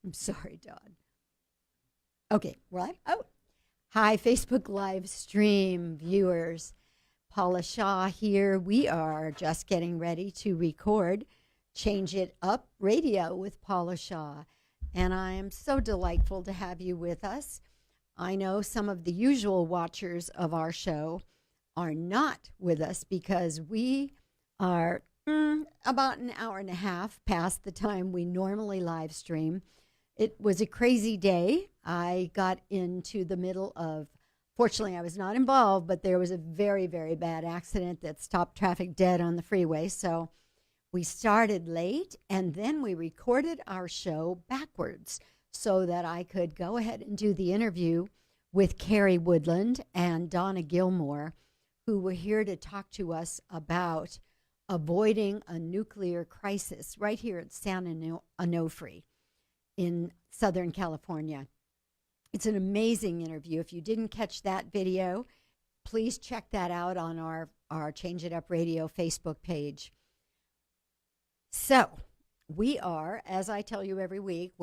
I'm sorry, Don. Okay, right? Oh, hi, Facebook live stream viewers. Paula Shaw here. We are just getting ready to record Change It Up Radio with Paula Shaw. And I am so delightful to have you with us. I know some of the usual watchers of our show are not with us because we are about an hour and a half past the time we normally live stream. It was a crazy day. I got into the middle of, fortunately, I was not involved, but there was a very, very bad accident that stopped traffic dead on the freeway. So we started late, and then we recorded our show backwards so that I could go ahead and do the interview with Carrie Woodland and Donna Gilmore, who were here to talk to us about avoiding a nuclear crisis right here at San Onofre in Southern California. It's an amazing interview. If you didn't catch that video, please check that out on our Change It Up Radio Facebook page. So we are, as I tell you every week,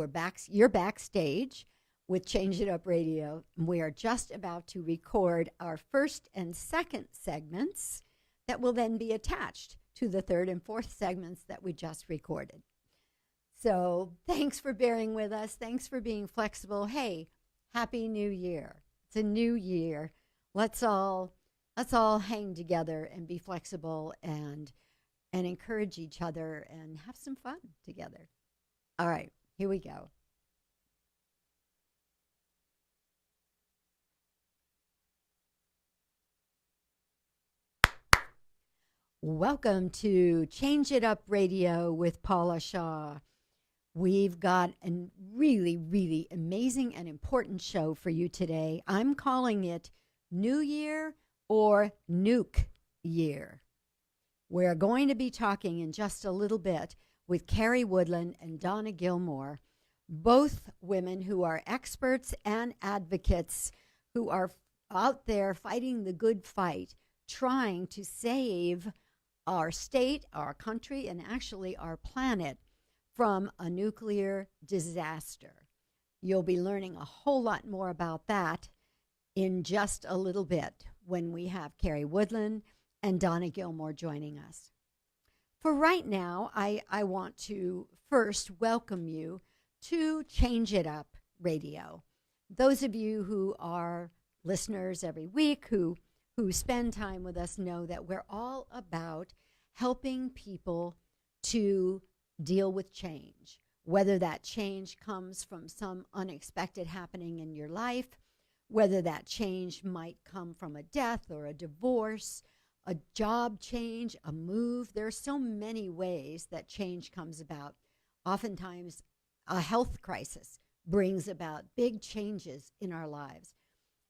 you're backstage with Change It Up Radio. We are just about to record our first and second segments that will then be attached to the third and fourth segments that we just recorded. So thanks for bearing with us. Thanks for being flexible. Hey, Happy New Year. It's a new year. Let's all hang together and be flexible and encourage each other and have some fun together. All right, here we go. Welcome to Change It Up Radio with Paula Shaw. We've got a really, really amazing and important show for you today. I'm calling it New Year or Nuke Year. We're going to be talking in just a little bit with Carrie Woodland and Donna Gilmore, both women who are experts and advocates who are out there fighting the good fight, trying to save our state, our country, and actually our planet from a nuclear disaster. You'll be learning a whole lot more about that in just a little bit when we have Carrie Woodland and Donna Gilmore joining us. For right now, I want to first welcome you to Change It Up Radio. Those of you who are listeners every week, who spend time with us, know that we're all about helping people to deal with change, whether that change comes from some unexpected happening in your life, whether that change might come from a death or a divorce, a job change, a move. There are so many ways that change comes about. Oftentimes, a health crisis brings about big changes in our lives.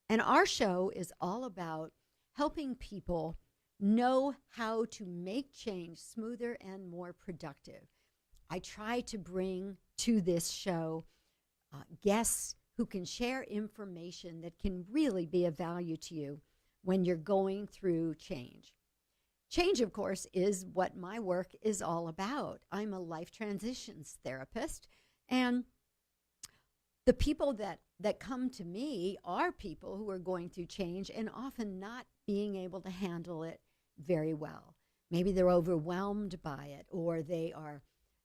And our show is all about helping people know how to make change smoother and more productive. I try to bring to this show guests who can share information that can really be of value to you when you're going through change. Change, of course, is what my work is all about. I'm a life transitions therapist, and the people that come to me are people who are going through change and often not being able to handle it very well. Maybe they're overwhelmed by it, or they are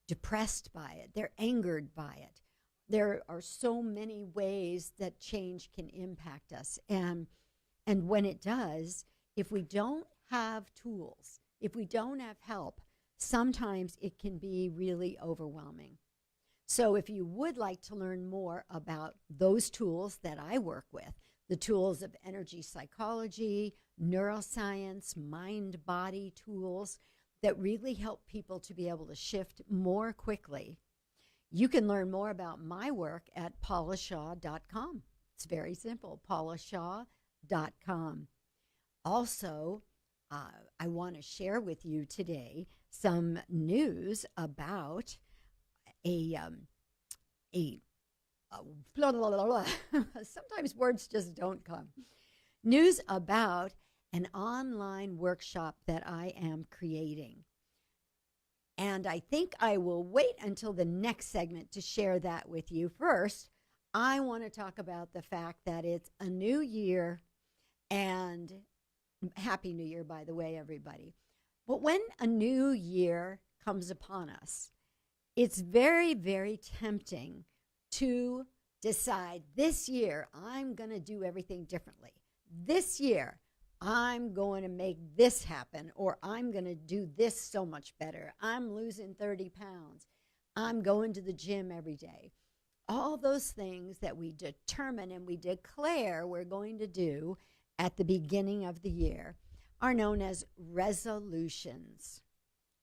depressed by it. They're angered by it. There are so many ways that change can impact us. And when it does, if we don't have tools, if we don't have help, sometimes it can be really overwhelming. So if you would like to learn more about those tools that I work with, the tools of energy psychology, neuroscience, mind-body tools that really help people to be able to shift more quickly, you can learn more about my work at paulashaw.com. It's very simple, paulashaw.com. Also, I want to share with you today some news about blah, blah, blah, blah. Sometimes words just don't come. News about an online workshop that I am creating. And I think I will wait until the next segment to share that with you. First, I want to talk about the fact that it's a new year, and Happy New Year, by the way, everybody. But when a new year comes upon us, it's very, very tempting to decide this year I'm going to do everything differently. This year I'm going to make this happen, or I'm going to do this so much better. I'm losing 30 pounds. I'm going to the gym every day. All those things that we determine and we declare we're going to do at the beginning of the year are known as resolutions,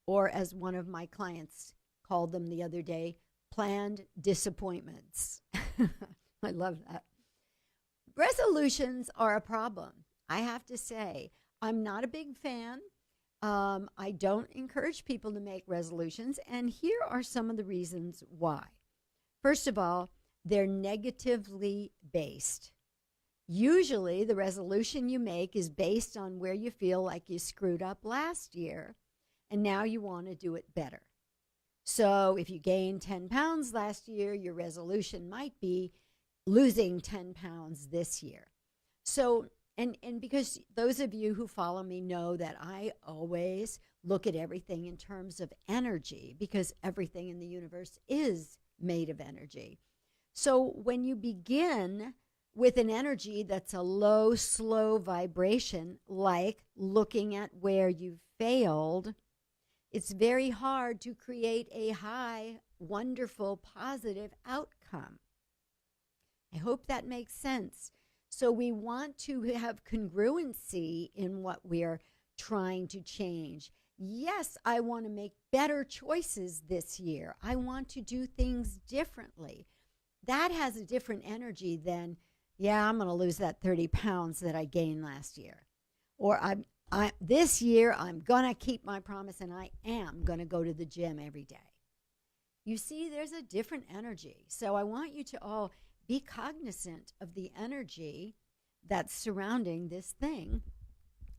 or as one of my clients called them the other day, planned disappointments. I love that. Resolutions are a problem. I have to say, I'm not a big fan. I don't encourage people to make resolutions, and here are some of the reasons why. First of all, they're negatively based. Usually, the resolution you make is based on where you feel like you screwed up last year, and now you want to do it better. So if you gained 10 pounds last year, your resolution might be losing 10 pounds this year. So, and because those of you who follow me know that I always look at everything in terms of energy, because everything in the universe is made of energy. So when you begin with an energy that's a low, slow vibration, like looking at where you failed, it's very hard to create a high, wonderful, positive outcome. I hope that makes sense. So we want to have congruency in what we're trying to change. Yes, I want to make better choices this year. I want to do things differently. That has a different energy than, yeah, I'm going to lose that 30 pounds that I gained last year. Or this year, I'm going to keep my promise, and I am going to go to the gym every day. You see, there's a different energy. So I want you to all be cognizant of the energy that's surrounding this thing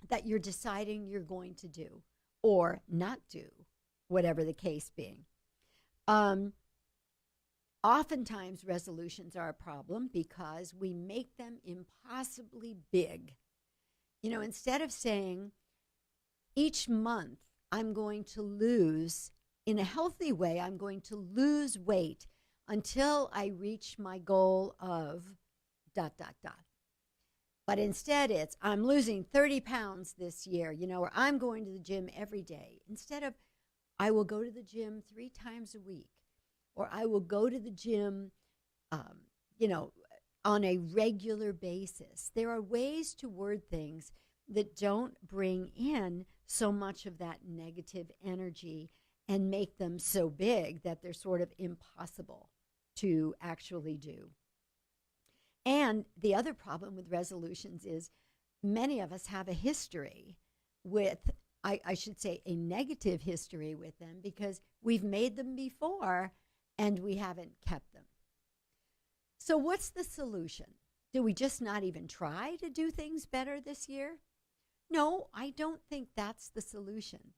that you're deciding you're going to do or not do, whatever the case being. Oftentimes, resolutions are a problem because we make them impossibly big. You know, instead of saying, each month I'm going to lose, in a healthy way, I'm going to lose weight until I reach my goal of ... But instead it's, I'm losing 30 pounds this year, you know, or I'm going to the gym every day. Instead of, I will go to the gym 3 times a week, or I will go to the gym, on a regular basis. There are ways to word things that don't bring in so much of that negative energy and make them so big that they're sort of impossible to actually do. And the other problem with resolutions is many of us have a history with, I should say, a negative history with them because we've made them before and we haven't kept them. So what's the solution? Do we just not even try to do things better this year? No, I don't think that's the solution.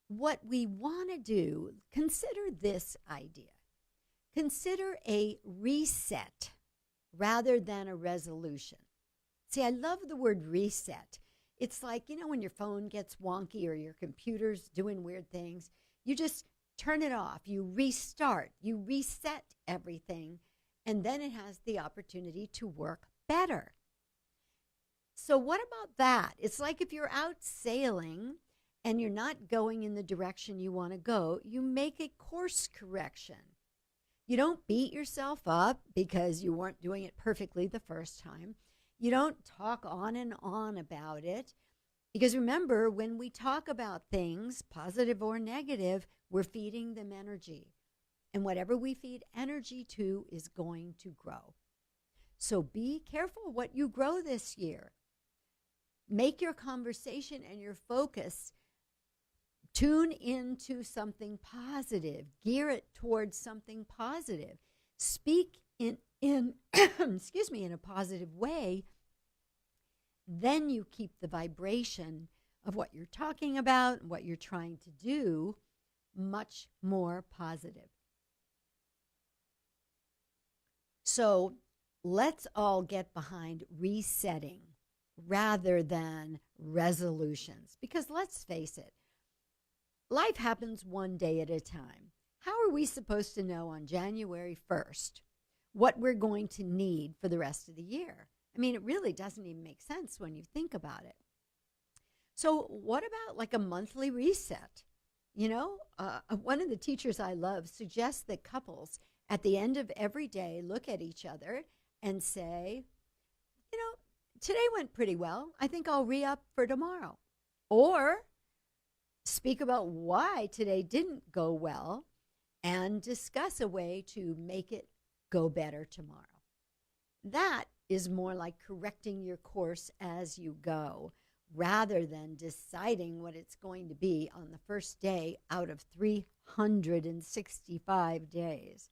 What we want to do, consider this idea. Consider a reset rather than a resolution. See, I love the word reset. It's like, when your phone gets wonky or your computer's doing weird things, you just turn it off, you restart, you reset everything, and then it has the opportunity to work better. So what about that? It's like if you're out sailing and you're not going in the direction you want to go, you make a course correction. You don't beat yourself up because you weren't doing it perfectly the first time. You don't talk on and on about it. Because remember, when we talk about things, positive or negative, we're feeding them energy. And whatever we feed energy to is going to grow. So be careful what you grow this year. Make your conversation and your focus tune into something positive. Gear it towards something positive. Speak in excuse me, in a positive way. Then you keep the vibration of what you're talking about and what you're trying to do much more positive. So let's all get behind resetting rather than resolutions. Because let's face it, life happens one day at a time. How are we supposed to know on January 1st what we're going to need for the rest of the year? I mean, it really doesn't even make sense when you think about it. So what about like a monthly reset? You know, one of the teachers I love suggests that couples at the end of every day look at each other and say, you know, today went pretty well. I think I'll re-up for tomorrow. Or speak about why today didn't go well and discuss a way to make it go better tomorrow. That is more like correcting your course as you go, rather than deciding what it's going to be on the first day out of 365 days.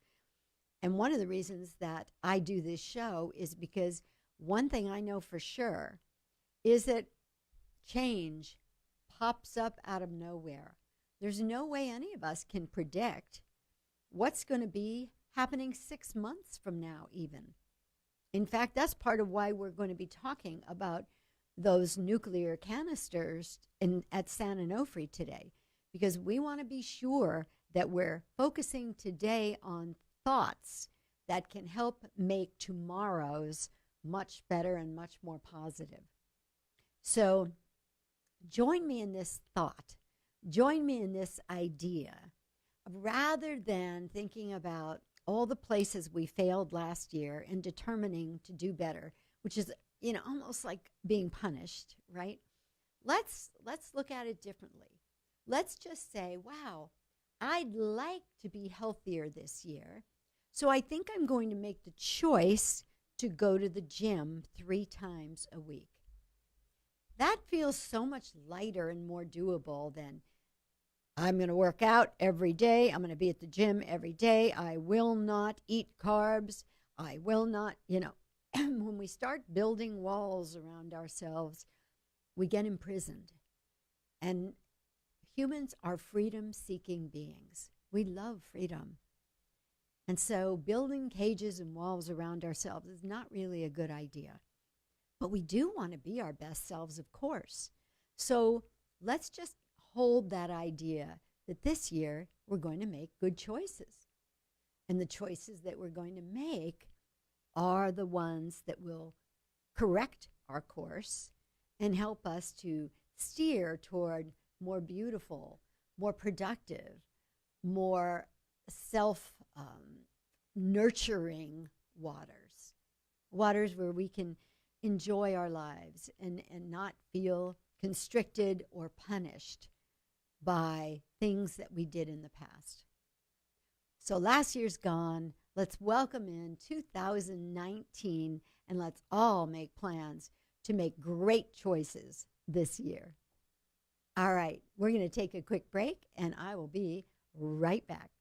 And one of the reasons that I do this show is because one thing I know for sure is that change pops up out of nowhere. There's no way any of us can predict what's going to be happening 6 months from now even. In fact, that's part of why we're going to be talking about those nuclear canisters at San Onofre today, because we want to be sure that we're focusing today on thoughts that can help make tomorrow's much better and much more positive. So join me in this thought. Join me in this idea. Rather than thinking about all the places we failed last year and determining to do better, which is, you know, almost like being punished, right? Let's look at it differently. Let's just say, wow, I'd like to be healthier this year. So I think I'm going to make the choice to go to the gym 3 times a week. That feels so much lighter and more doable than I'm going to work out every day. I'm going to be at the gym every day. I will not eat carbs. I will not, you know, when we start building walls around ourselves, we get imprisoned. And humans are freedom-seeking beings. We love freedom. And so building cages and walls around ourselves is not really a good idea. But we do want to be our best selves, of course. So let's just hold that idea that this year we're going to make good choices. And the choices that we're going to make are the ones that will correct our course and help us to steer toward more beautiful, more productive, more self-nurturing waters where we can enjoy our lives and not feel constricted or punished by things that we did in the past. So last year's gone. Let's welcome in 2019, and let's all make plans to make great choices this year. All right, we're going to take a quick break, and I will be right back.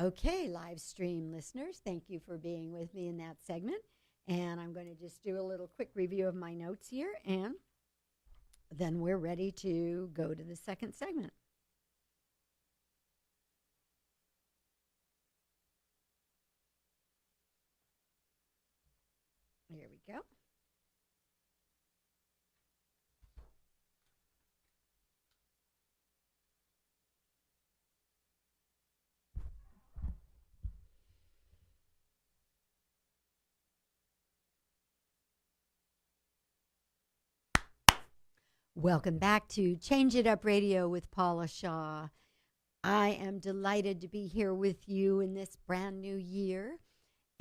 Okay, live stream listeners, thank you for being with me in that segment. And I'm going to just do a little quick review of my notes here, and then we're ready to go to the second segment. Here we go. Welcome back to Change It Up Radio with Paula Shaw. I am delighted to be here with you in this brand new year,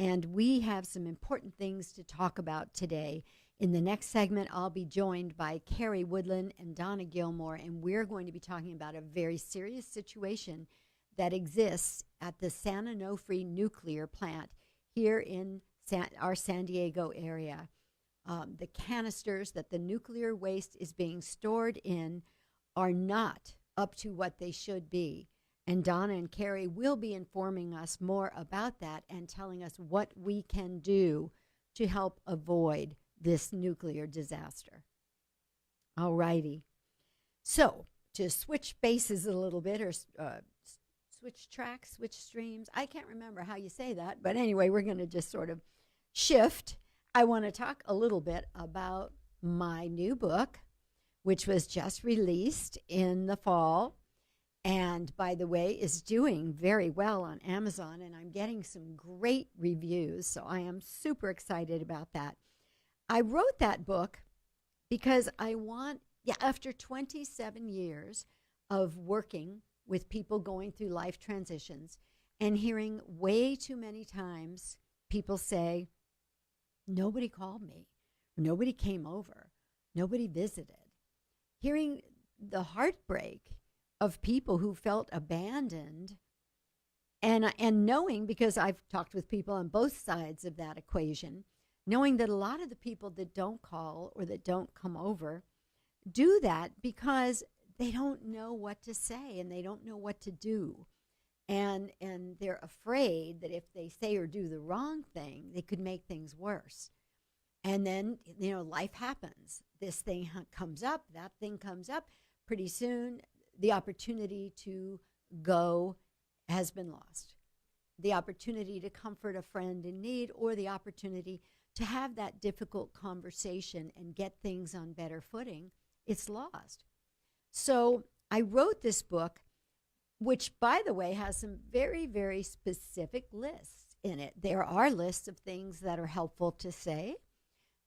and we have some important things to talk about today. In the next segment, I'll be joined by Carrie Woodland and Donna Gilmore, and we're going to be talking about a very serious situation that exists at the San Onofre nuclear plant here in our San Diego area. The canisters that the nuclear waste is being stored in are not up to what they should be. And Donna and Carrie will be informing us more about that and telling us what we can do to help avoid this nuclear disaster. All righty. So to switch bases a little bit, or switch tracks, switch streams. I can't remember how you say that, but anyway, we're going to just sort of shift. I want to talk a little bit about my new book, which was just released in the fall, and by the way, is doing very well on Amazon, and I'm getting some great reviews, so I am super excited about that. I wrote that book because I want, after 27 years of working with people going through life transitions and hearing way too many times people say, nobody called me, nobody came over, nobody visited. Hearing the heartbreak of people who felt abandoned, and knowing, because I've talked with people on both sides of that equation, knowing that a lot of the people that don't call or that don't come over do that because they don't know what to say and they don't know what to do. And they're afraid that if they say or do the wrong thing, they could make things worse. And then, life happens. This thing comes up, that thing comes up. Pretty soon, the opportunity to go has been lost. The opportunity to comfort a friend in need, or the opportunity to have that difficult conversation and get things on better footing, it's lost. So I wrote this book, which, by the way, has some very, very specific lists in it. There are lists of things that are helpful to say.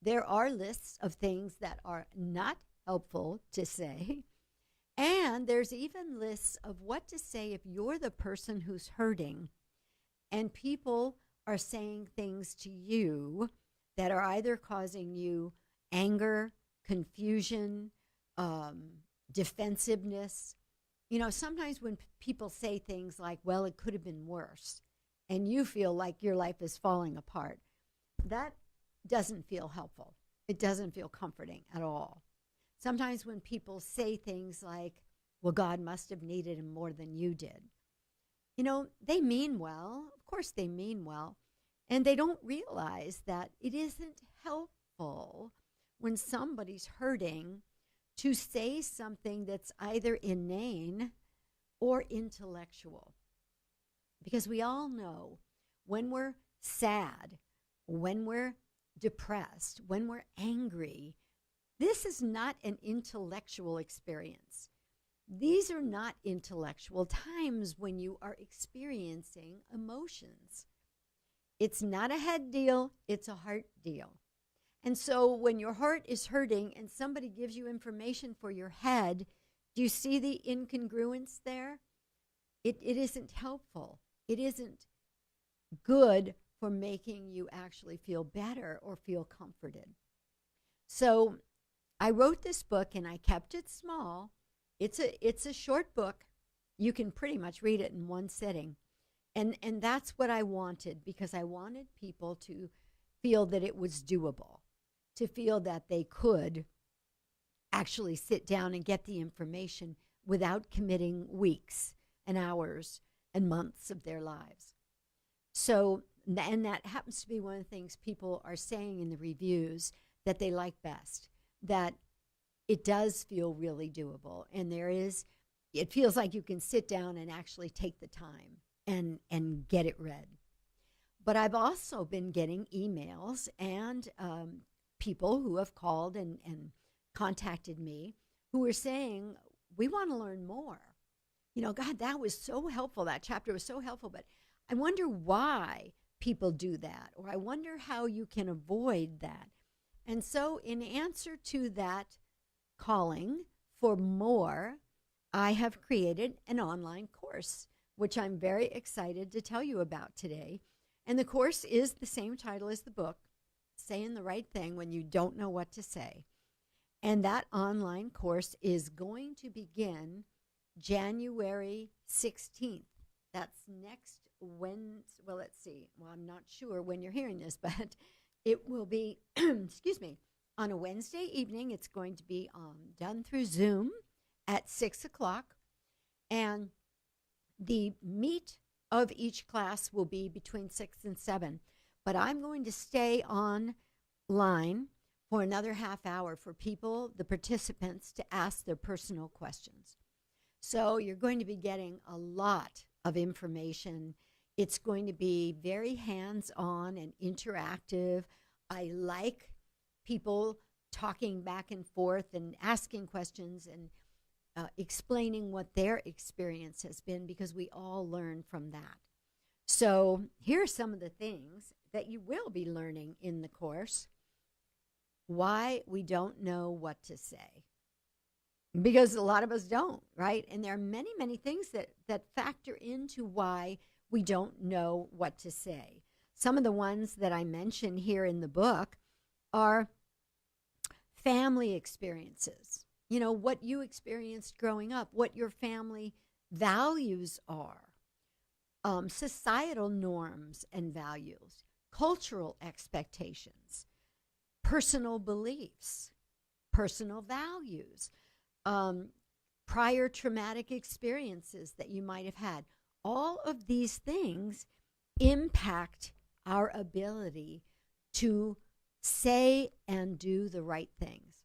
There are lists of things that are not helpful to say. And there's even lists of what to say if you're the person who's hurting and people are saying things to you that are either causing you anger, confusion, defensiveness. Sometimes when people say things like, well, it could have been worse, and you feel like your life is falling apart, that doesn't feel helpful. It doesn't feel comforting at all. Sometimes when people say things like, well, God must have needed him more than you did. They mean well. Of course they mean well. And they don't realize that it isn't helpful when somebody's hurting to say something that's either inane or intellectual. Because we all know when we're sad, when we're depressed, when we're angry, this is not an intellectual experience. These are not intellectual times when you are experiencing emotions. It's not a head deal, it's a heart deal. And so when your heart is hurting and somebody gives you information for your head, do you see the incongruence there? It isn't helpful. It isn't good for making you actually feel better or feel comforted. So I wrote this book and I kept it small. It's a short book. You can pretty much read it in one sitting. And that's what I wanted, because I wanted people to feel that it was doable, to feel that they could actually sit down and get the information without committing weeks and hours and months of their lives. So, and that happens to be one of the things people are saying in the reviews that they like best, that it does feel really doable. And it feels like you can sit down and actually take the time and get it read. But I've also been getting emails and people who have called and contacted me who are saying, we want to learn more. God, that was so helpful. That chapter was so helpful, but I wonder why people do that, or I wonder how you can avoid that. And so in answer to that calling for more, I have created an online course, which I'm very excited to tell you about today. And the course is the same title as the book, Saying the Right Thing When You Don't Know What to Say. And that online course is going to begin January 16th. That's next Wednesday. Well, let's see. Well, I'm not sure when you're hearing this, but it will be, excuse me, on a Wednesday evening. It's going to be done through Zoom at 6 o'clock. And the meat of each class will be between 6 and 7. But I'm going to stay online for another half hour for people, the participants, to ask their personal questions. So you're going to be getting a lot of information. It's going to be very hands-on and interactive. I like people talking back and forth and asking questions and explaining what their experience has been, because we all learn from that. So here are some of the things that you will be learning in the course. Why we don't know what to say. Because a lot of us don't, right? And there are many, many things that factor into why we don't know what to say. Some of the ones that I mention here in the book are family experiences. You know, what you experienced growing up, what your family values are, societal norms and values, cultural expectations, personal beliefs, personal values, prior traumatic experiences that you might have had. All of these things impact our ability to say and do the right things.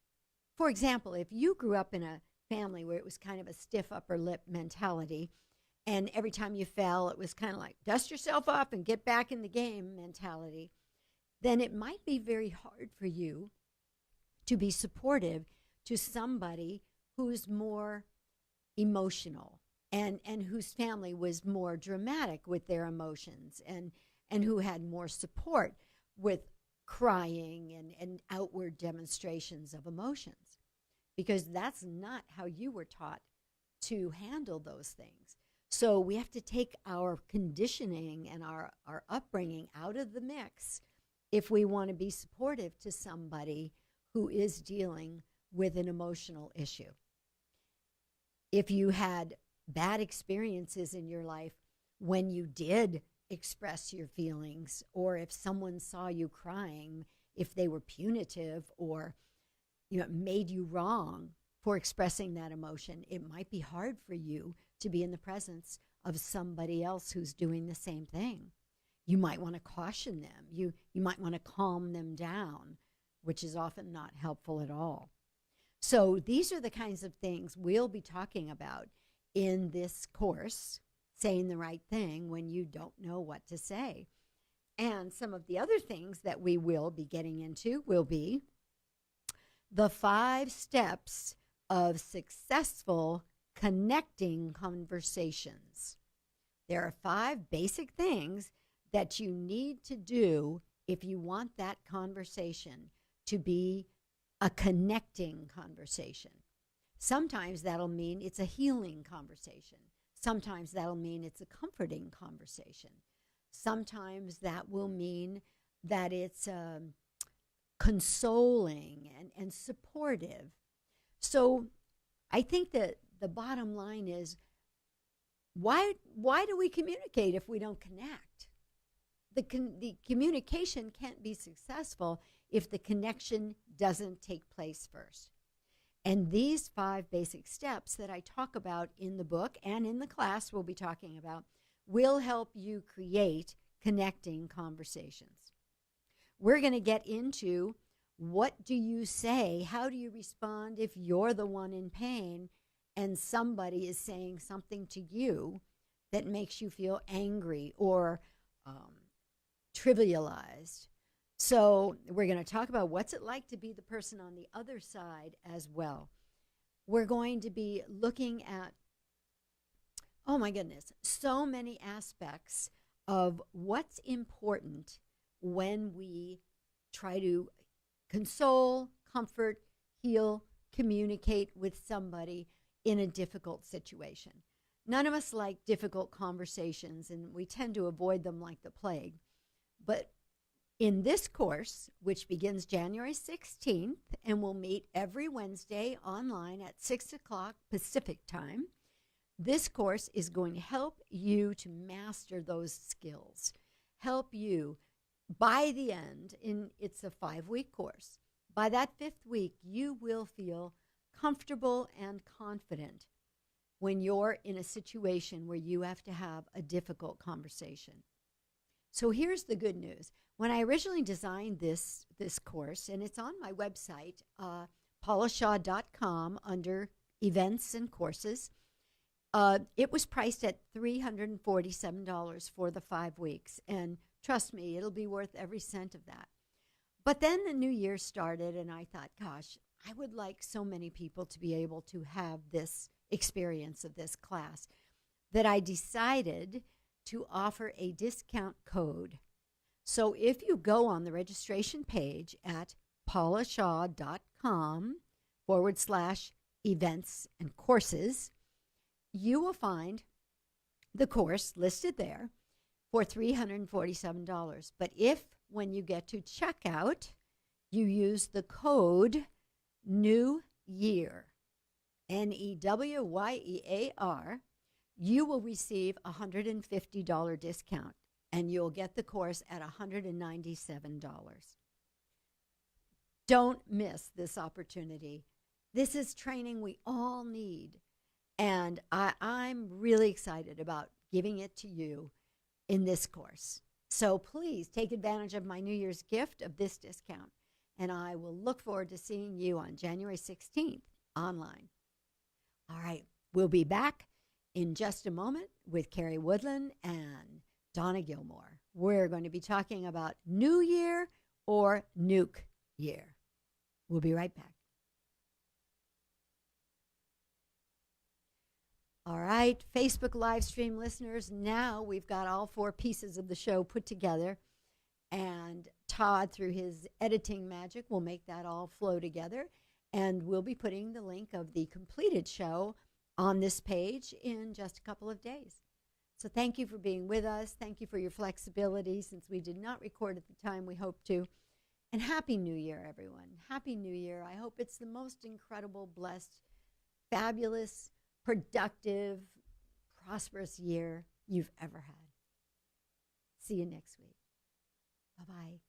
For example, if you grew up in a family where it was kind of a stiff upper lip mentality, and every time you fell, it was kind of like dust yourself off and get back in the game mentality, then it might be very hard for you to be supportive to somebody who's more emotional and whose family was more dramatic with their emotions and who had more support with crying and outward demonstrations of emotions, because that's not how you were taught to handle those things. So we have to take our conditioning and our upbringing out of the mix if we want to be supportive to somebody who is dealing with an emotional issue. If you had bad experiences in your life when you did express your feelings, or if someone saw you crying, if they were punitive or made you wrong for expressing that emotion, it might be hard for you to be in the presence of somebody else who's doing the same thing. You might want to caution them. You might want to calm them down, which is often not helpful at all. So these are the kinds of things we'll be talking about in this course, saying the right thing when you don't know what to say. And some of the other things that we will be getting into will be the 5 steps of successful connecting conversations. There are 5 basic things that you need to do if you want that conversation to be a connecting conversation. Sometimes that'll mean it's a healing conversation. Sometimes that'll mean it's a comforting conversation. Sometimes that will mean that it's consoling and supportive. So I think that the bottom line is, why do we communicate if we don't connect? The communication can't be successful if the connection doesn't take place first. And these 5 basic steps that I talk about in the book and in the class we'll be talking about will help you create connecting conversations. We're going to get into, what do you say? How do you respond if you're the one in pain and somebody is saying something to you that makes you feel angry or trivialized? So we're going to talk about what's it like to be the person on the other side as well. We're going to be looking at, oh my goodness, so many aspects of what's important when we try to console, comfort, heal, communicate with somebody in a difficult situation. None of us like difficult conversations, and we tend to avoid them like the plague. But in this course, which begins January 16th and will meet every Wednesday online at 6 o'clock Pacific time, this course is going to help you to master those skills, help you by the end. It's a 5-week course. By that 5th week, you will feel comfortable and confident when you're in a situation where you have to have a difficult conversation. So here's the good news. When I originally designed this course, and it's on my website, paulashaw.com, under events and courses, it was priced at $347 for the 5 weeks. And trust me, it'll be worth every cent of that. But then the new year started, and I thought, gosh, I would like so many people to be able to have this experience of this class that I decided to offer a discount code. So if you go on the registration page at paulashaw.com/events and courses, you will find the course listed there for $347. But if, when you get to checkout, you use the code New Year, NEWYEAR, you will receive a $150 discount, and you'll get the course at $197. Don't miss this opportunity. This is training we all need, and I'm really excited about giving it to you in this course. So please take advantage of my New Year's gift of this discount, and I will look forward to seeing you on January 16th online. All right, we'll be back in just a moment with Carrie Woodland and Donna Gilmore. We're going to be talking about New Year or Nuke Year. We'll be right back. All right, Facebook live stream listeners, now we've got all 4 pieces of the show put together, and Todd, through his editing magic, will make that all flow together, and we'll be putting the link of the completed show on this page in just a couple of days. So thank you for being with us. Thank you for your flexibility, since we did not record at the time we hoped to. And Happy New Year, everyone. Happy New Year. I hope it's the most incredible, blessed, fabulous, productive, prosperous year you've ever had. See you next week. Bye-bye.